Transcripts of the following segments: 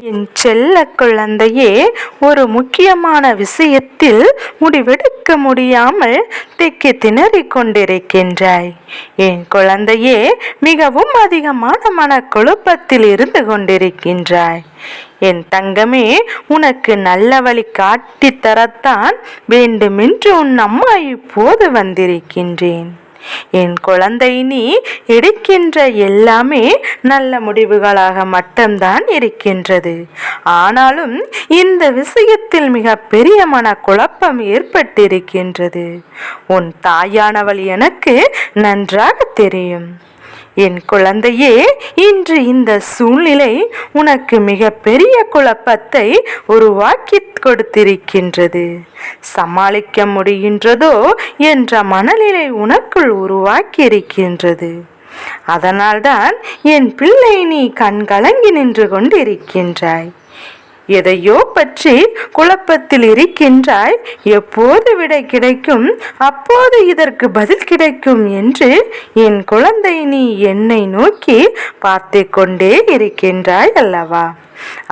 என் செல்ல குழந்தையே, ஒரு முக்கியமான விஷயத்தில் முடிவெடுக்க முடியாமல் திக்கி திணறிக் கொண்டிருக்கின்றாய். என் குழந்தையே, மிகவும் அதிகமான மனக்குழப்பத்தில் இருந்து கொண்டிருக்கின்றாய். என் தங்கமே, உனக்கு நல்ல வழி காட்டித்தரத்தான் வேண்டுமென்று உன் அம்மா இப்போது வந்திருக்கின்றேன். என் குழந்தை, நீ எடுக்கின்ற எல்லாமே நல்ல முடிவுகளாக மட்டும்தான் இருக்கின்றது. ஆனாலும் இந்த விஷயத்தில் மிக பெரிய மனக்குழப்பம் ஏற்பட்டிருக்கின்றது. உன் தாயானவள் எனக்கு நன்றாக தெரியும். என் குழந்தையே, இன்று இந்த சூழ்நிலை உனக்கு மிக பெரிய குழப்பத்தை உருவாக்கி கொடுத்திருக்கின்றது. சமாளிக்க முடிகின்றதோ என்ற மனநிலை உனக்குள் உருவாக்கி இருக்கின்றது. அதனால்தான் என் பிள்ளை நீ கண்கலங்கி நின்று கொண்டிருக்கின்றாய். எதையோ பற்றி குழப்பத்தில் இருக்கின்றாய். எப்போது விடை கிடைக்கும், அப்போது இதற்கு பதில் கிடைக்கும் என்று என் குழந்தை நீ என்னை நோக்கி பார்த்து கொண்டே இருக்கின்றாய் அல்லவா?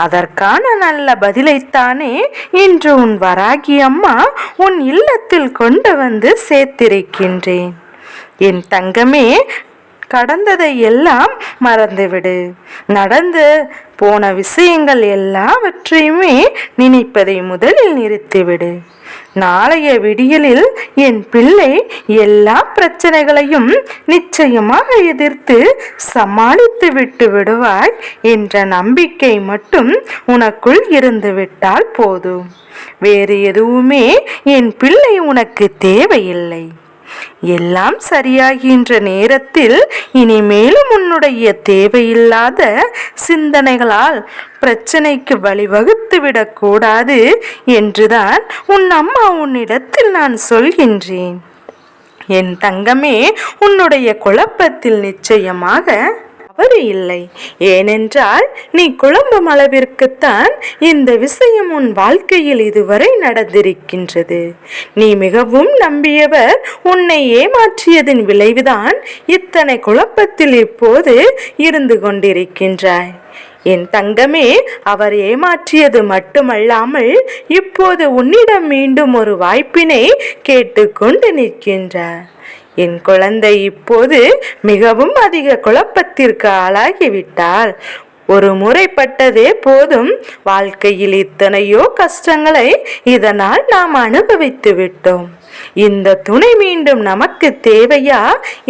அதற்கான நல்ல பதிலைத்தானே இன்று உன் வராகி அம்மா உன் இல்லத்தில் கொண்டு வந்து சேர்த்திருக்கின்றேன். என் தங்கமே, கடந்ததை எல்லாம் மறந்துவிடு. நடந்து போன விஷயங்கள் எல்லாவற்றையுமே நினைப்பதை முதலில் நிறுத்திவிடு. நாளைய விடியலில் என் பிள்ளை எல்லா பிரச்சனைகளையும் நிச்சயமாக எதிர்த்து சமாளித்து விட்டு விடுவாய் என்ற நம்பிக்கை மட்டும் உனக்குள் இருந்து விட்டால் போதும். வேறு எதுவுமே என் பிள்ளை உனக்கு தேவையில்லை. எல்லாம் சரியாகின்ற நேரத்தில் இனிமேலும் உன்னுடைய தேவையில்லாத சிந்தனைகளால் பிரச்சனைக்கு வழிவகுத்து விடக்கூடாது என்றுதான் உன் அம்மா உன்னிடத்தில் நான் சொல்கின்றேன். என் தங்கமே, உன்னுடைய குழப்பத்தில் நிச்சயமாக தவறு இல்லை. ஏனென்றால் நீ குழம்பும் அளவிற்குத்தான் இந்த விஷயம் உன் வாழ்க்கையில் இதுவரை நடந்திருக்கின்றது. நீ மிகவும் நம்பியவர் உன்னை ஏமாற்றியதன் விளைவுதான் இத்தனை குழப்பத்தில் இப்போது இருந்து கொண்டிருக்கின்றாய். என் தங்கமே, அவர் ஏமாற்றியது மட்டுமல்லாமல் இப்போது உன்னிடம் மீண்டும் ஒரு வாய்ப்பினை கேட்டுக்கொண்டு நிற்கின்றார். என் குழந்தை இப்போது மிகவும் அதிக குழப்பத்திற்கு ஆளாகிவிட்டால் ஒரு முறைப்பட்டதே போதும். வாழ்க்கையில் இத்தனையோ கஷ்டங்களை இதனால் நாம் அனுபவித்து விட்டோம். இந்த துணை மீண்டும் நமக்கு தேவையா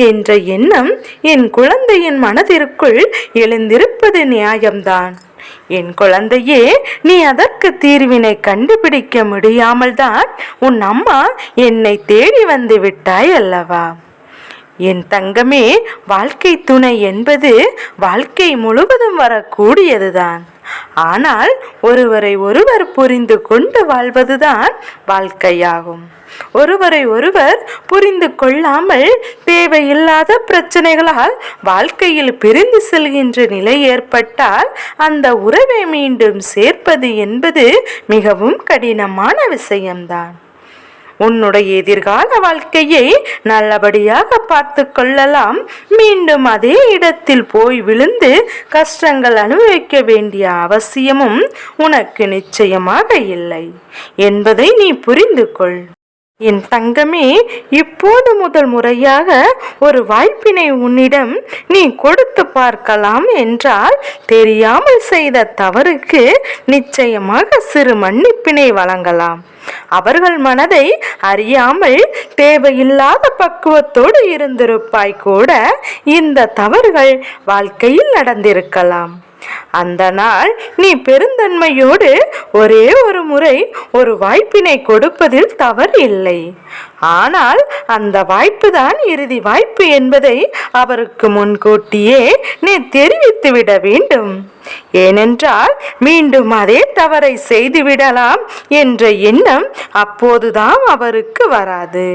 என்ற எண்ணம் என் குழந்தையின் மனதிற்குள் எழுந்திருப்பது நியாயம்தான். என் குழந்தையே, நீ அதற்கு தீர்வினை கண்டுபிடிக்க முடியாமல் தான் உன் அம்மா என்னை தேடி வந்து விட்டாய் அல்லவா? என் தங்கமே, வாழ்க்கை துணை என்பது வாழ்க்கை முழுவதும் வரக்கூடியதுதான். ஆனால் ஒருவரை ஒருவர் புரிந்து கொண்டு வாழ்வதுதான் வாழ்க்கையாகும். ஒருவரை ஒருவர் புரிந்து கொள்ளாமல் தேவையில்லாத பிரச்சனைகளால் வாழ்க்கையில் பிரிந்து செல்கின்ற நிலை ஏற்பட்டால் அந்த உறவை மீண்டும் சேர்ப்பது என்பது மிகவும் கடினமான விஷயம்தான். உன்னுடைய எதிர்கால வாழ்க்கையை நல்லபடியாக பார்த்து கொள்ளலாம். மீண்டும் அதே இடத்தில் போய் விழுந்து கஷ்டங்கள் அனுபவிக்க வேண்டிய அவசியமும் உனக்கு நிச்சயமாக இல்லை என்பதை நீ புரிந்து கொள். என் தங்கமே, இப்போது முதல் முறையாக ஒரு வாய்ப்பினை உன்னிடம் நீ கொடுத்து பார்க்கலாம் என்றால் தெரியாமல் செய்த தவறுக்கு நிச்சயமாக சிறு மன்னிப்பினை வழங்கலாம். அவர்கள் மனதை அறியாமல் தேவையில்லாத பக்குவத்தோடு இருந்திருப்பாய் கூட இந்த தவறுகள் வாழ்க்கையில் நடந்திருக்கலாம். அந்த நாள் நீ பெருந்தன்மையோடு ஒரே ஒரு முறை ஒரு வாய்ப்பினை கொடுப்பதில் தவறு இல்லை. ஆனால் அந்த வாய்ப்பு தான் இறுதி வாய்ப்பு என்பதை அவருக்கு முன்கூட்டியே நீ தெரிவித்து விட வேண்டும். ஏனென்றால் மீண்டும் அதே தவறை செய்துவிடலாம் என்ற எண்ணம் அப்போதுதான் அவருக்கு வராது.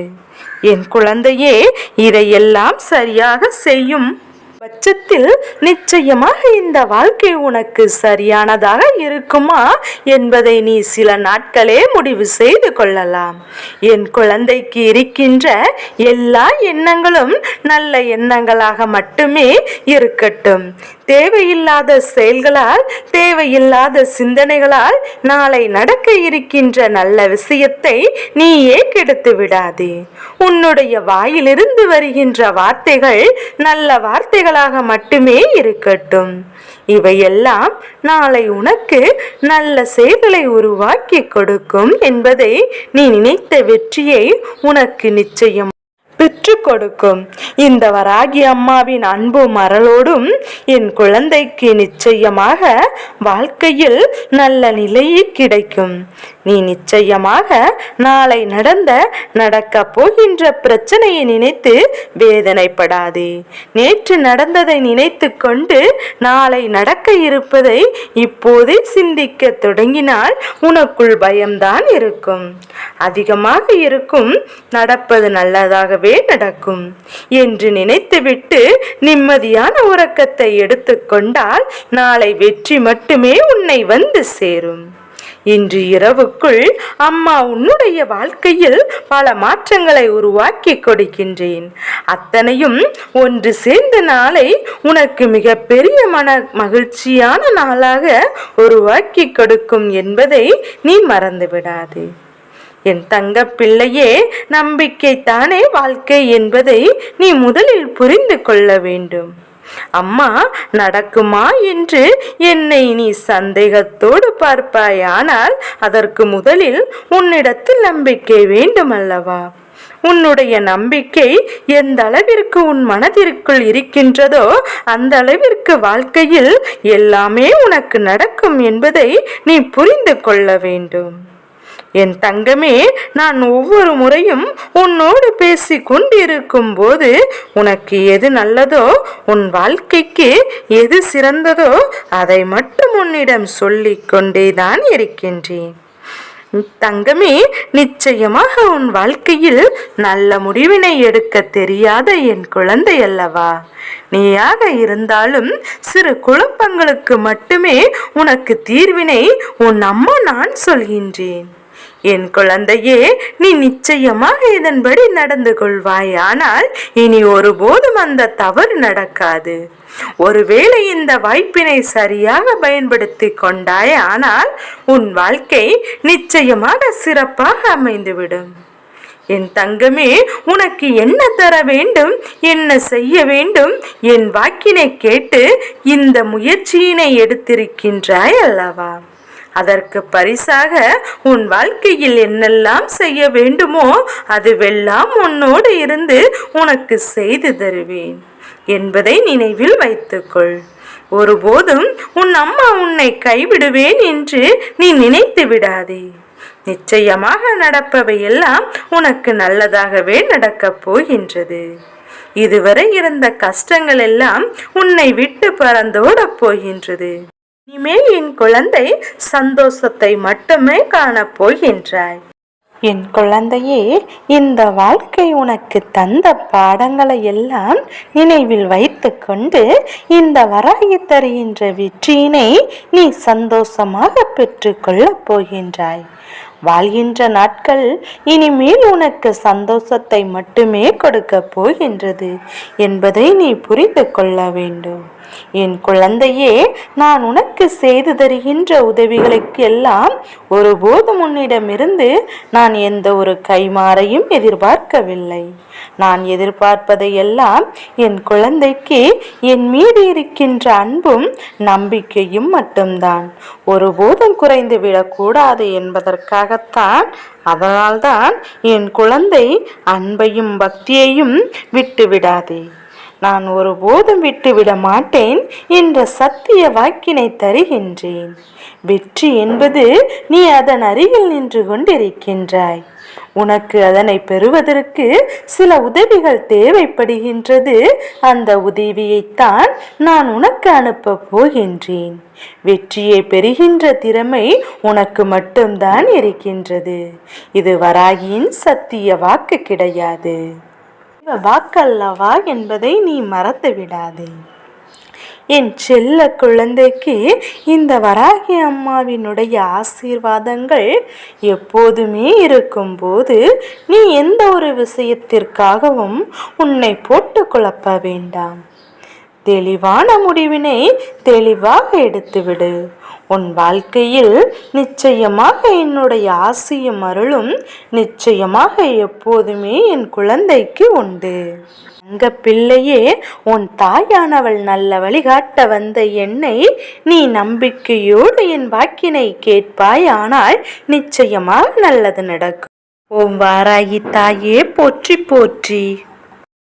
என் குழந்தையே, இதையெல்லாம் சரியாக செய்யும் பட்சத்தில் நிச்சயமாக இந்த வாழ்க்கை உனக்கு சரியானதாக இருக்குமா என்பதை நீ சில நாட்களே முடிவு செய்து கொள்ளலாம். என் குழந்தைக்கு இருக்கின்ற எல்லா எண்ணங்களும் நல்ல எண்ணங்களாக மட்டுமே இருக்கட்டும். தேவையில்லாத செயல்களால், தேவையில்லாத சிந்தனைகளால் நாளை நடக்க இருக்கின்ற நல்ல விஷயத்தை நீயே கெடுத்து விடாதே. உன்னுடைய வாயிலிருந்து வருகின்ற வார்த்தைகள் நல்ல வார்த்தைகளாக மட்டுமே இருக்கட்டும். இவையெல்லாம் நாளை உனக்கு நல்ல செயல்களை உருவாக்கி கொடுக்கும் என்பதை நீ நினைத்த வெற்றியை உனக்கு நிச்சயம் பெற்றுக் கொடுக்கும். இந்த வராகி அம்மாவின் அன்பும் அருளோடும் என் குழந்தைக்கு நிச்சயமாக வாழ்க்கையில் நல்ல நிலையை கிடைக்கும். நீ நிச்சயமாக நாளை நடக்க போகின்ற பிரச்சனையை நினைத்து வேதனைப்படாதே. நேற்று நடந்ததை நினைத்து கொண்டு நாளை நடக்க இருப்பதை இப்போதே சிந்திக்க தொடங்கினால் உனக்குள் பயம்தான் இருக்கும். அதிகமாக இருக்கும். நடப்பது நல்லதாகவே நடக்கும் என்று நினைத்துவிட்டு நிம்மதியான உறக்கத்தை எடுத்துக்கொண்டால் நாளை வெற்றி மட்டுமே உன்னை வந்து சேரும். இன்று இரவுக்குள் அம்மா உன்னுடைய வாழ்க்கையில் பல மாற்றங்களை உருவாக்கி கொடுக்கின்றேன். அத்தனையும் ஒன்று சேர்ந்த நாளை உனக்கு மிக பெரிய மகிழ்ச்சியான நாளாக உருவாக்கி கொடுக்கும் என்பதை நீ மறந்துவிடாதே. என் தங்க பிள்ளையே, நம்பிக்கைத்தானே வாழ்க்கை என்பதை நீ முதலில் புரிந்து கொள்ள வேண்டும். அம்மா நடக்குமா என்று என்னை நீ சந்தேகத்தோடு பார்ப்பாயானால் அதற்கு முதலில் உன்னிடத்தில் நம்பிக்கை வேண்டுமல்லவா? உன்னுடைய நம்பிக்கை எந்த அளவிற்கு உன் மனதிற்குள் இருக்கின்றதோ அந்த அளவிற்கு வாழ்க்கையில் எல்லாமே உனக்கு நடக்கும் என்பதை நீ புரிந்து கொள்ள வேண்டும். என் தங்கமே, நான் ஒவ்வொரு முறையும் உன்னோடு பேசி கொண்டிருக்கும் போது உனக்கு எது நல்லதோ, உன் வாழ்க்கைக்கு எது சிறந்ததோ அதை மட்டும் உன்னிடம் சொல்லிக் கொண்டேதான் இருக்கின்றேன். தங்கமே, நிச்சயமாக உன் வாழ்க்கையில் நல்ல முடிவினை எடுக்க தெரியாத என் குழந்தை அல்லவா? நீயாக இருந்தாலும் சிறு குழப்பங்களுக்கு மட்டுமே உனக்கு தீர்வினை உன் அம்மா நான் சொல்கின்றேன். என் குழந்தையே, நீ நிச்சயமாக இதன்படி நடந்து கொள்வாய். ஆனால் இனி ஒருபோதும் அந்த தவறு நடக்காது. ஒருவேளை இந்த வாய்ப்பினை சரியாக பயன்படுத்தி கொண்டாய் ஆனால் உன் வாழ்க்கை நிச்சயமாக சிறப்பாக அமைந்துவிடும். என் தங்கமே, உனக்கு என்ன தர வேண்டும், என்ன செய்ய வேண்டும், என் வாக்கினை கேட்டு இந்த முயற்சியினை எடுத்திருக்கின்றாய் அல்லவா? அதற்கு பரிசாக உன் வாழ்க்கையில் என்னெல்லாம் செய்ய வேண்டுமோ அதுவெல்லாம் உன்னோடு இருந்து உனக்கு செய்து தருவேன் என்பதை நினைவில் வைத்துக்கொள். ஒருபோதும் உன் அம்மா உன்னை கைவிடுவேன் என்று நீ நினைத்து விடாதே. நிச்சயமாக நடப்பவை எல்லாம் உனக்கு நல்லதாகவே நடக்கப் போகின்றது. இதுவரை இருந்த கஷ்டங்கள் எல்லாம் உன்னை விட்டு பறந்தோடப் போகின்றது. இனிமேல் என் குழந்தை சந்தோஷத்தை மட்டுமே காணப் போகின்றாய். என் குழந்தையே, இந்த வாழ்க்கை உனக்கு தந்த பாடங்களை எல்லாம் நினைவில் வைத்து கொண்டு இந்த வராகி தருகின்ற வெற்றியினை நீ சந்தோஷமாக பெற்றுக்கொள்ளப் போகின்றாய். வாழ்கின்ற நாட்கள் இனிமேல் உனக்கு சந்தோஷத்தை மட்டுமே கொடுக்க போகின்றது என்பதை நீ புரிந்து கொள்ள வேண்டும். என் குழந்தையே, நான் உனக்கு செய்து தருகின்ற உதவிகளுக்கு எல்லாம் ஒருபோதும் உன்னிடமிருந்து நான் எந்த ஒரு கைமாறையும் எதிர்பார்க்கவில்லை. நான் எதிர்பார்ப்பதை எல்லாம் என் குழந்தைக்கு என் மீது இருக்கின்ற அன்பும் நம்பிக்கையும் மட்டும்தான். ஒருபோதும் குறைந்து விடக்கூடாது என்பதற்காகத்தான். அதனால்தான் என் குழந்தை அன்பையும் பக்தியையும் விட்டுவிடாதே. நான் ஒருபோதும் விட்டுவிட மாட்டேன் என்ற சத்திய வாக்கினை தருகின்றேன். வெற்றி என்பது நீ அதன் அருகில் நின்று கொண்டிருக்கின்றாய். உனக்கு அதனை பெறுவதற்கு சில உதவிகள் தேவைப்படுகின்றது. அந்த உதவியைத்தான் நான் உனக்கு அனுப்ப போகின்றேன். வெற்றியை பெறுகின்ற திறமை உனக்கு மட்டும்தான் இருக்கின்றது. இது வராகியின் சத்திய வாக்கு கிடையாது, வாக்கல்லவா என்பதை நீ மறந்து விடாதே. என் செல்ல குழந்தைக்கு இந்த வராகி அம்மாவினுடைய ஆசீர்வாதங்கள் எப்போதுமே இருக்கும்போது நீ எந்த ஒரு விஷயத்திற்காகவும் உன்னை போட்டு குழப்ப வேண்டாம். தெளிவான முடிவினை தெளிவாக எடுத்துவிடு. உன் வாழ்க்கையில் நிச்சயமாக என்னுடைய ஆசியும் அருளும் நிச்சயமாக எப்போதுமே என் குழந்தைக்கு உண்டு. தங்க பிள்ளையே, உன் தாயானவள் நல்ல வழிகாட்ட வந்த என்னை நீ நம்பிக்கையோடு என் வாக்கினை கேட்பாய். ஆனால் நிச்சயமாக நல்லது நடக்கும். ஓம் வாராகி தாயே போற்றி போற்றி.